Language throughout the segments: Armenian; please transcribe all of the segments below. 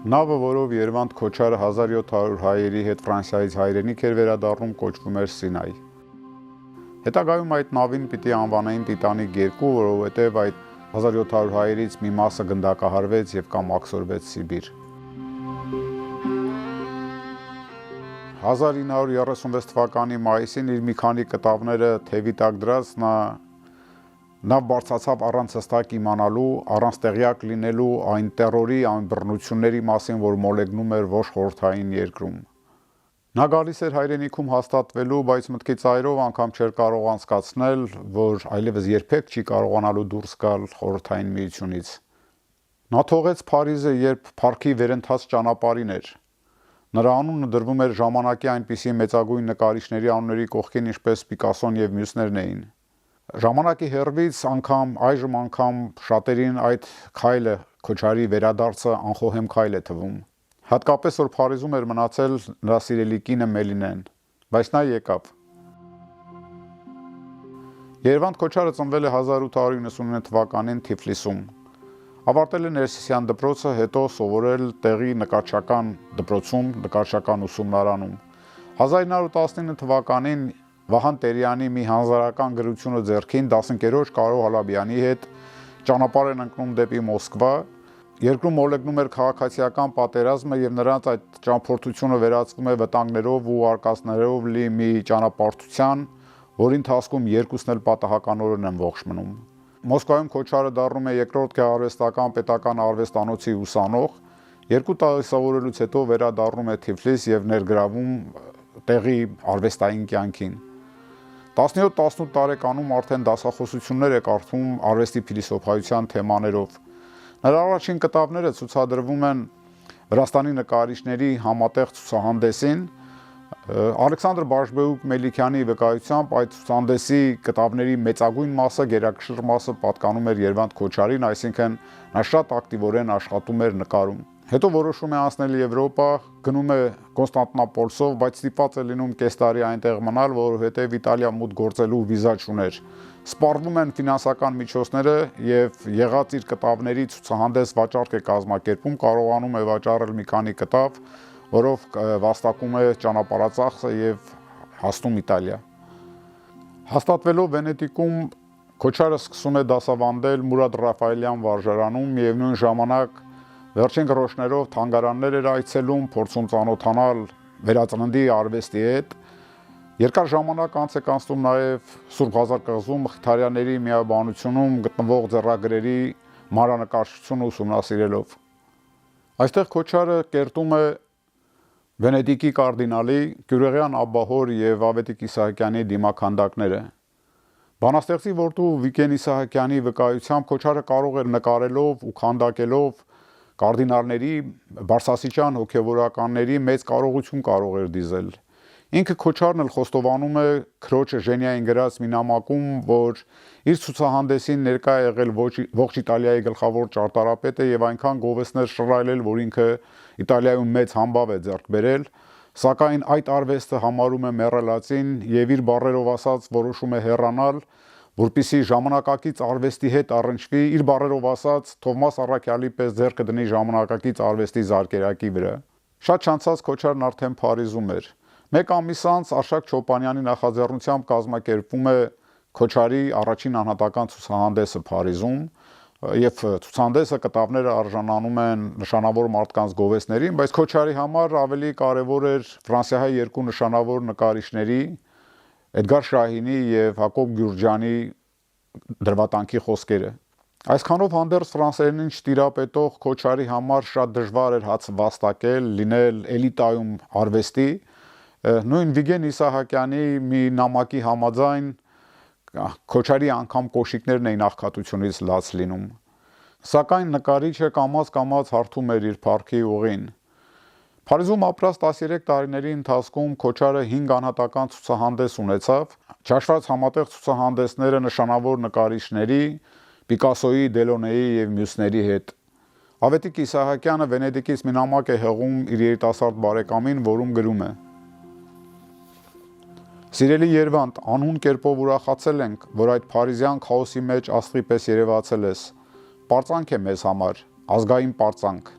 Նավը, որով Երվանդ Քոչարը 1700 հայերի հետ Ֆրանսիայից հայրենիք էր վերադառնում, կոչվում էր Սինայ։ Հետագայում այդ նավին պիտի անվանեին Տիտանիկ 2, որովհետև այդ 1700 հայերից մի մասը գնդակահարվեց եւ կամ աքսորվեց Սիբիր։ 1936 թվականի մայիսին իր մի քանի կտավները թևի տակ դրած Նավ բարձրացավ առանց հստակ իմանալու, առանց տեղյակ լինելու այն տերորի, այն բռնությունների մասին, որ մոլեգնում էր ոչ խորհրդային երկրում։ Նա գալիս էր հայրենիքում հաստատվելու, բայց մտքի ծայրով անգամ չէր կարող անցկացնել, որ այլևս երբեք չի կարողանալու դուրս գալ խորհրդային միությունից։ Նա թողեց Փարիզը, երբ փառքի վերընթաց ճանապարհին էր։ Նրա անունը դրվում էր ժամանակի այնպիսի մեծագույն նկարիչների անունների կողքին, ինչպես Պիկասոն եւ մյուսներն էին։ Ժամանակի հեռվից այժմ անգամ շատերին այդ քայլը Քոչարի վերադարձը անխոհեմ քայլ է թվում։ Հատկապես որ Փարիզում էր մնացել նրա սիրելի կինը Մելինեն, բայց նա եկավ։ Երվանդ Քոչարը ծնվել է 1899 թվականին Թիֆլիսում։ Ավարտել է Ներսիսյան դպրոցը, հետո սովորել տեղի նկարչական դպրոցում, նկարչական ուսումնարանում։ 1919 թվականին Վահան Տերյանի մի հանրական գրությունը ձեռքին դասընկերոջ Կարո Հալաբյանի հետ ճանապարհ են ընկնում դեպի Մոսկվա։ Երկրում մոլեգնում էր քաղաքացիական պատերազմը եւ նրանց այդ ճամփորդությունը վերածվում է վտանգներով ու արկածներով լի մի ճանապարհորդության, որի ընթացքում երկուսն էլ պատահականորեն են ողջ մնում։ Մոսկվայում Քոչարը դառնում է երկրորդ գեղարվեստական պետական արվեստանոցի ուսանող, 2 տարի սովորելուց հետո վերադառնում է Թիֆլիս եւ ներգրավում տեղի արվեստային կյանքին։ 17-18 տարեկանում արդեն դասախոսություններ է կարդում արվեստի փիլիսոփայության թեմաներով։ Նրա առաջին կտավները ցուցադրվում են Վրաստանի նկարիչների համատեղ ցուցահանդեսին։ Ալեքսանդր Բաշբեուկ Մելիքյանի վկայությամբ այդ ցուցահանդեսի կտավների մեծագույն մասը, գերակշռ մասը պատկանում էր Երվանդ Քոչարին, այսինքն նա շատ ակտիվորեն աշխատում էր նկարում։ Հետո որոշում է անցնել Եվրոպա, գնում է Կոնստանտինոպոլսով, բայց ստիպված է լինում կես տարի այնտեղ մնալ, որովհետև Իտալիա մուտք գործելու վիզա չուներ։ Սպառվում են ֆինանսական միջոցները եւ եղած իր կտավների ցուցահանդես վաճառք է կազմակերպում, կարողանում է վաճառել մի քանի կտավ, որով վաստակում է ճանապարհածախսը եւ հասնում Իտալիա։ Հաստատվելով Վենետիկում Քոչարը սկսում է դասավանդել Մուրադ Ռաֆայելյան վարժարանում, միևնույն ժամանակ վերջին գրոշներով թանգարաններ էր այցելում, փորձում ծանոթանալ վերածննդի արվեստի հետ։ Երկար ժամանակ անց է կանցնում նաև Սուրբ Ղազար կղզում Մխիթարյանների միաբանությունում գտնվող ձեռագրերի մանրանկարչությունը ուսումնասիրելով։ Այստեղ Քոչարը կերտում է Վենետիկի կարդինալի Գյուրեղյան Աբբահոր եւ Ավետիք Իսահակյանի դիմաքանդակները։ Բանաստեղծի որդու Վիգեն Իսահակյանի վկայությամբ Քոչարը կարող էր նկարելով ու քանդակելով կարդինալների, բարձրաստիճան հոգևորականների մեծ կարողություն կարող էր դիզել։ Ինքը Քոչարն էլ խոստովանում է քրոջը Ժենիային գրած մի նամակում, որ իր ցուցահանդեսին ներկա է եղել ողջ Իտալիայի գլխավոր ճարտարապետը եւ այնքան գովեստներ շռայլել, որ ինքը Իտալիայում մեծ համբավ է ձեռք բերել, սակայն այդ արվեստը համարում է մեռելածին եւ իր բառերով ասած որոշում է հեռանալ, որպիսի ժամանակակից արվեստի հետ առնչվի, իր բառերով ասած Թովմաս Առաքյալի պես ձեռքը դնի ժամանակակից արվեստի զարկերակի վրա։ Շատ չանցած Քոչարն արդեն Փարիզում էր։ Մեկ ամիս անց Արշակ Չոպանյանի նախաձեռնությամբ կազմակերպվում է Քոչարի առաջին անհատական ցուցահանդեսը Փարիզում, եւ ցուցահանդեսը կտավները արժանանում են նշանավոր մարդկանց գովեստներին, բայց Քոչարի համար ավելի կարևոր էր Ֆրանսիայի երկու նշանավոր նկարիչների Էդգար Շահինի եւ Հակոբ Գյուրջյանի դրվատանքի խոսքերը։ Այսքանով հանդերձ ֆրանսերենին չտիրապետող Քոչարի համար շատ դժվար էր հաց վաստակել, լինել էլիտայում արվեստի։ Նույն Վիգեն Իսահակյանի մի նամակի համաձայն Քոչարի անգամ կոշիկներն էին աղքատությունից լաց լինում։ Սակայն նկարիչը կամաց հարթում էր իր փառքի ուղին։ Փարիզում ապրած 13 տարիների ընթացքում Քոչարը 5 անհատական ցուցահանդես ունեցավ, ճաշված համատեղ ցուցահանդեսները նշանավոր նկարիչների, Պիկասոյի, Դելոնեի եւ մյուսների հետ։ Ավետիք Իսահակյանը Վենետիկից մի նամակ է հղում իր երիտասարդ բարեկամին, որում գրում է. Սիրելի Երվանդ, անհուն կերպով ուրախացել ենք, որ այդ փարիզյան քաոսի մեջ աստղի պես երևացել ես։ Պարծանք է մեզ համար, ազգային պարծանք։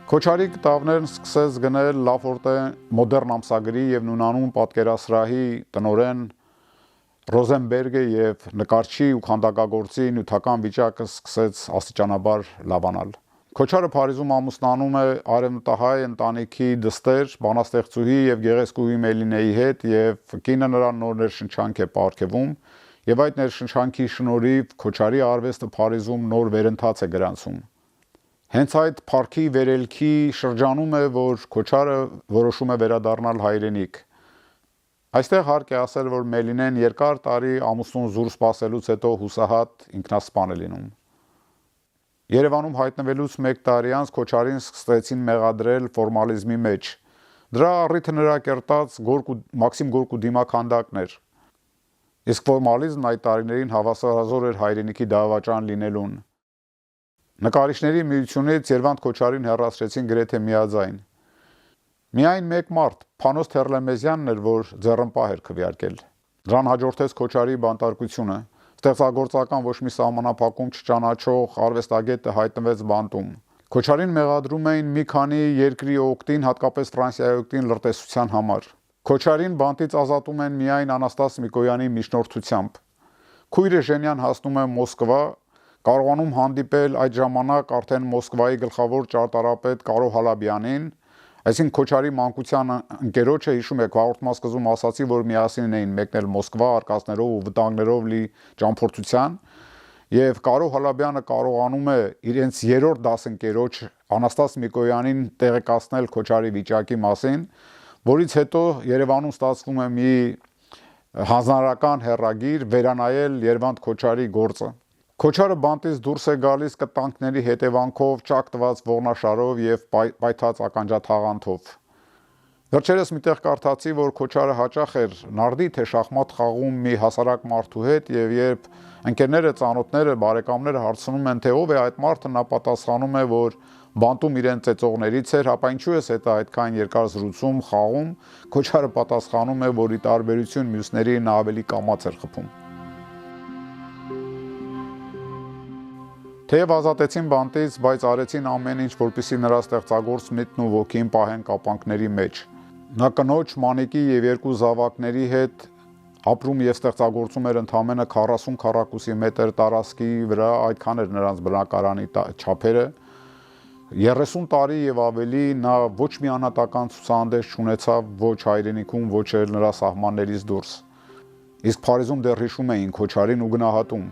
Քոչարի կտավներն սկսեց գնել Լաֆորտե մոդեռն ամսագրի եւ նույնանուն պատկերասրահի տնօրեն Ռոզենբերգը եւ նկարչի ու քանդակագործի նյութական վիճակը սկսեց աստիճանաբար լավանալ։ Քոչարը Փարիզում ամուսնանում է արևմտահայ ընտանիքի դստեր, բանաստեղծուհի եւ գեղեցկուհի Մելինեի հետ եւ կինը նրան նոր ներշնչանք է պարգևում եւ այդ ներշնչանքի շնորհիվ Քոչարի արվեստը Փարիզում նոր վերընթաց է գրանցում։ Հենց այդ փառքի վերելքի շրջանում է, որ Քոչարը որոշում է վերադառնալ հայրենիք։ Այստեղ հարկ է ասել, որ Մելինեն երկար տարի ամուսնուն զուր սպասելուց հետո հուսահատ ինքնասպան է լինում։ Երևանում հայտնվելուց մեկ տարի անց Քոչարին սկսեցին մեղադրել ֆորմալիզմի մեջ։ Դրա առիթը նրա կերտած Մաքսիմ Գորկու դիմաքանդակն էր։ Իսկ ֆորմալիզմն այդ տարիներին հավասարազոր էր հայրենիքի դավաճան լինելուն։ Նկարիչների միությունից Երվանդ Քոչարին հեռացրեցին գրեթե միաձայն։ Միայն մեկ մարդ, Փանոս Թերլեմեզյանն էր, որ ձեռնպահ էր քվեարկել։ Դրան հաջորդեց Քոչարի բանտարկությունը։ Ստեղծագործական ոչ մի սահմանափակում չճանաչող արվեստագետը հայտնվեց բանտում։ Քոչարին մեղադրում էին մի քանի երկրի օգտին, հատկապես Ֆրանսիայի օգտին լրտեսության համար։ Քոչարին բանտից ազատում են միայն Անաստաս Միկոյանի միջնորդությամբ։ Քույրը Ժենյան հասնում է Մոսկվա, կարողանում հանդիպել այդ ժամանակ արդեն Մոսկվայի գլխավոր ճարտարապետ Կարո Հալաբյանին, այսինքն Քոչարի մանկության ընկերոջը, հիշում եք, հաղորդման սկզբում ասացի, որ միասին էին մեկնել Մոսկվա արկածներով ու վտանգներով լի ճամփորդության, եւ Կարո Հալաբյանը կարողանում է իրենց երրորդ դասընկերոջ Անաստաս Միկոյանին տեղեկացնել Քոչարի վիճակի մասին, որից հետո Երևանում ստացվում է մի հանրական հեռագիր վերանայել Երվանդ Քոչարի գործը։ Քոչարը բանտից դուրս է գալիս կտանքների հետևանքով, ճակ տված ողնաշարով եւ պայթած ականջաթաղանթով։ Վերջերս միտեղ կարդացի, որ Քոչարը հաճախ էր նարդի թե շախմատ խաղում մի հասարակ մարդու հետ եւ երբ ընկերները, ծանոթները, բարեկամները հարցնում են, թե ով է այդ մարդը, նա պատասխանում է, որ բանտում իրեն ծեծողներից էր, հապա ինչու ես հետո այդքան երկար զրուցում, խաղում։ Քոչարը պատասխանում է, որ ի տարբերություն մյուսների նա ավելի կամաց էր խփում։ Թեև ազատեցին բանտից, բայց արեցին ամեն ինչ, որպեսզի նրա ստեղծագործ միտքն ու ոգին պահեն կապանքների մեջ։ Նա կնոջ, Մանիկի եւ երկու զավակների հետ ապրում եւ ստեղծագործում էր ընդամենը 40 քառակուսի մետր տարածքի վրա, այդքան էր նրանց բնակարանի չափերը։ 30 տարի եւ ավելի նա ոչ մի անհատական ցուցահանդես չունեցավ ոչ հայրենիքում, ոչ էլ նրա սահմաններից դուրս։ Իսկ Փարիզում դեռ հիշում էին Քոչարին ու գնահատում։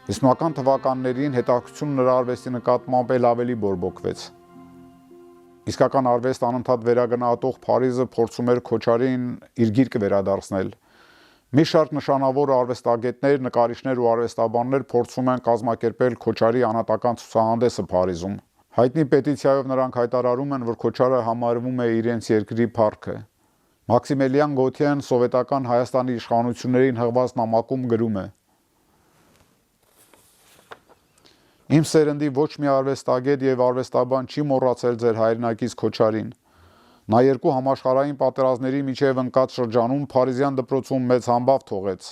50-ական թվականներին հետաքրքրությունը նրա արվեստի նկատմամբ էլ ավելի բորբոքվեց։ Իսկական արվեստ անընդհատ վերագնահատող Փարիզը փորձում էր Քոչարին իր գիրկը վերադարձնել։ Մի շարք նշանավոր արվեստագետներ, նկարիչներ ու արվեստաբաններ փորձում են կազմակերպել Քոչարի անհատական ցուցահանդեսը Փարիզում։ Հայտնի պետիցիայով նրանք հայտարարում են, որ Քոչարը համարվում է իրենց երկրի փառքը։ Մաքսիմելիան Գոթիեն սովետական Հայաստանի իշխանություններին հղված նամակում գրում է. Իմ սերնդի ոչ մի արվեստագետ եւ արվեստաբան չի մոռացել ձեր հայրենակից Քոչարին։ Նա երկու համաշխարհային պատերազմների միջև ընկած շրջանում Փարիզյան դպրոցում մեծ համբավ թողեց։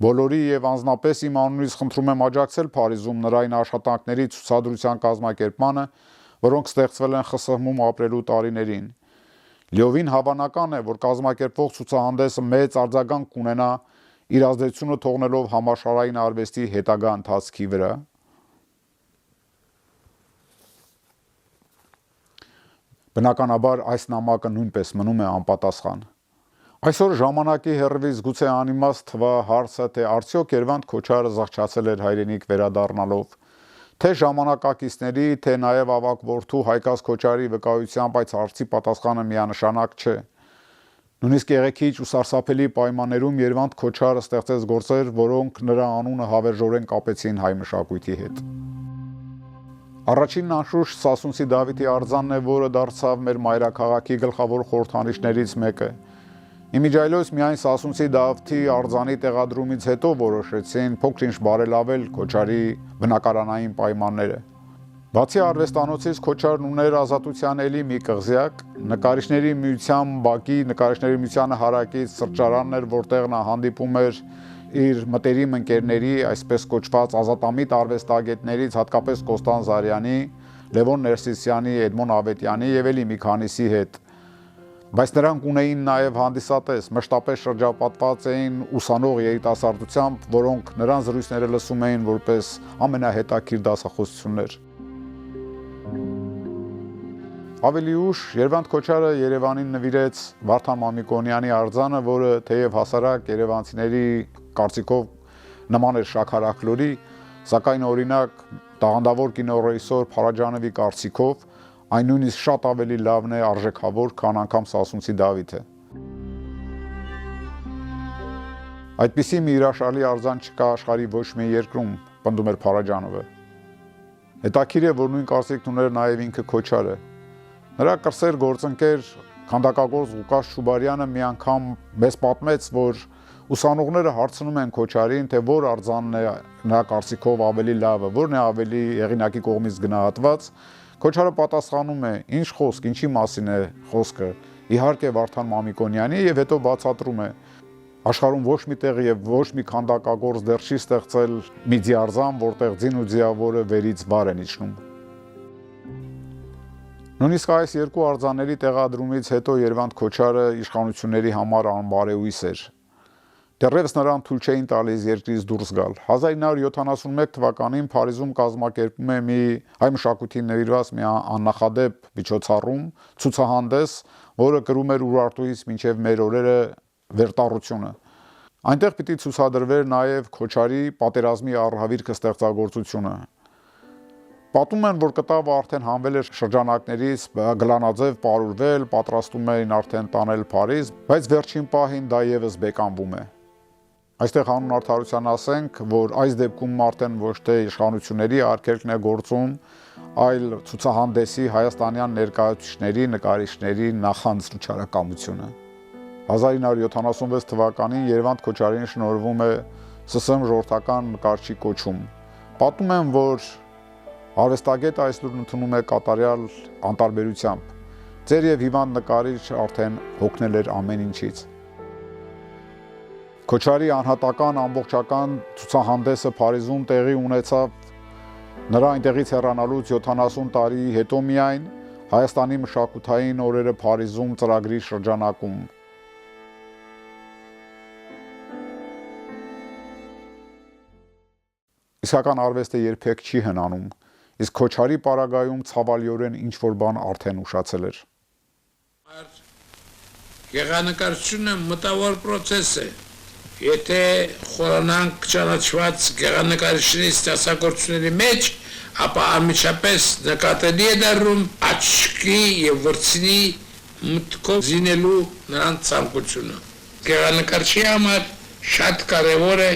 Բոլորի եւ անձնապես իմ անունից խնդրում եմ աջակցել Փարիզում նրա այն աշխատանքների ցուցադրության կազմակերպմանը, որոնք ստեղծվել են ԽՍՀՄ-ում ապրելու տարիներին։ Լիովին հավանական է, որ կազմակերպվող ցուցահանդեսը մեծ արձագանք կունենա իր ազդեցությունը թողնելով համաշխարհային արվեստի հետագա ընթացքի վրա։ Բնականաբար այս նամակը նույնպես մնում է անպատասխան։ Այսօր ժամանակի հեռվից գուցե անիմաստ թվա հարցը, թե արդյոք Երվանդ Քոչարը զղջացել էր հայրենիք վերադառնալով, թե ժամանակակիցների, թե նաև ավագ որդու Հայկազ Քոչարի վկայությամբ այս հարցի պատասխանը միանշանակ չէ։ Նույնիսկ եղեքիչ ու սարսափելի պայմաններում Երվանդ Քոչարը ստեղծեց գործեր, որոնք նրա անունը հավերժորեն կապեցին հայ մշակույթի հետ։ Առաջինն անշուշտ Սասունցի Դավիթի արձանն է, որը դարձավ մեր մայրաքաղաքի գլխավոր խորհրդանիշներից մեկը։ Իմիջիայլոց միայն Սասունցի Դավթի արձանի տեղադրումից հետո որոշեցին փոքր-ինչ բարելավել Քոչարի բնակարանային պայմանները։ Բացի արվեստանոցից Քոչարն ուներ Ազատության էլի մի կղզյակ, նկարիչների միության բակի, նկարիչների միությանը հարակից սրճարանն էր, որտեղ նա հանդիպում էր իր մտերիմ ընկերների, այսպես կոչված ազատամիտ արվեստագետներից, հատկապես Կոստան Զարյանի, Լևոն Ներսիսյանի, Էդմոն Ավետյանի եւ էլի մի քանիսի հետ։ Բայց նրանք ունեին նաև հանդիսատես, մշտապես շրջապատված էին ուսանող երիտասարդությամբ, որոնք նրան զրույցները լսում էին որպես ամենահետաքրքիր դասախոսություններ։ Ավելի ուշ Երվանդ Քոչարը Երևանին նվիրեց Վարդան Մամիկոնյանի արձանը, որը թեև հասարակ երևանցիների կարծիքով նման էր Շաքար Աքլորի, սակայն օրինակ տաղանդավոր կինոռեժիսոր Փարաջանովի կարծիքով այն նույնիսկ շատ ավելի լավն է, արժեքավոր, քան անգամ Սասունցի Դավիթը։ Այդպիսի մի հրաշալի արձան չկա աշխարհի ոչ մի երկրում, պնդում էր Փարաջանովը։ Հետաքրքիր է, որ նույն կարծիքն ուներ նաև ինքը Քոչարը։ Նրա կրսեր գործընկեր քանդակագործ Ղուկաս Չուբարյանը մի անգամ մեզ պատմեց, որ ուսանողները հարցնում են Քոչարին, թե որ արձանն է նրա կարծիքով ավելի լավը, որն է ավելի հեղինակի կողմից գնահատված։ Քոչարը պատասխանում է. «Ինչ խոսք, ինչի մասին է խոսքը»։ Իհարկե Վարդան Մամիկոնյանի եւ հետո բացատրում է. աշխարհում ոչ մի տեղ եւ ոչ մի քանդակագործ դեռ չի ստեղծել մի ձիարձան, որտեղ ձին ու ձիավորը վերից վար են իջնում։ Նույնիսկ այս երկու արձանների տեղադրումից հետո Երվանդ Քոչարը իշխանությունների համար անբարեհույս էր։ Դեռևս նրան թույլ չէին տալիս երկրից դուրս գալ։ 1971 թվականին Փարիզում կազմակերպում է մի հայ մշակույթին նվիրված մի աննախադեպ միջոցառում, ցուցահանդես, որը կրում էր Ուրարտուից մինչև մեր օրերը վերտառությունը։ Այնտեղ պիտի ցուցադրվեր նաև Քոչարի պատերազմի առհավիրքը ստեղծագործությունը։ Պատում են, որ կտավը արդեն հանվել էր շրջանակներից, գլանաձև պարուրվել, պատրաստում էին արդեն տանել Փարիզ, բայց վերջին պահին դա եւս բեկանվում է։ Այստեղ հանուն արդարության ասենք, որ այս դեպքում արդեն ոչ թե իշխանությունների արգելքն է գործում, այլ ցուցահանդեսի հայաստանյան ներկայացուցիչների, նկարիչների նախանձ վճարակամությունը։ 1976 թվականին Երվանդ Քոչարին շնորհվում է ՍՍՄ ժողովրդական նկարչի կոչում։ Պատում են, որ արվեստագետը այս լուրն ընդունում է կատարյալ անտարբերությամբ։ Ձեր եւ հիվանդ նկարիչ արդեն հոգնել էր ամեն ինչից։ Քոչարի անհատական ամբողջական ցուցահանդեսը Փարիզում տեղի ունեցավ նրա այնտեղից հեռանալուց 70 տարի հետո միայն Հայաստանի մշակութային օրերը Փարիզում ծրագրի շրջանակում։ Իսկական արվեստը երբեք չի հնանում, իսկ Քոչարի պարագայում ցավալիորեն ինչ-որ բան արդեն ուշացել էր։ Գեղանկարչությունը մտավոր process է։ Եթե խորանանք ճանաչված գեղանկարիչների ստեղծագործությունների մեջ, ապա անմիջապես նկատելի է դառնում աչքի եւ վրձինի մտքով զինելու նրանց ցանկությունը։ Գեղանկարչի համար շատ կարեւոր է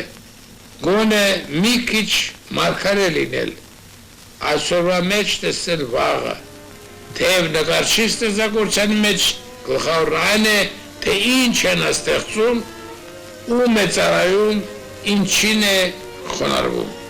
գոնե մի քիչ մարգարե լինել, այսօրվա մեջ տեսնել վաղը, թեև նկարչի ստեղծագործության մեջ գլխավորն այն է, թե ինչ են ստեղծում ու մեծարայում, ինչին է խոնարհվում։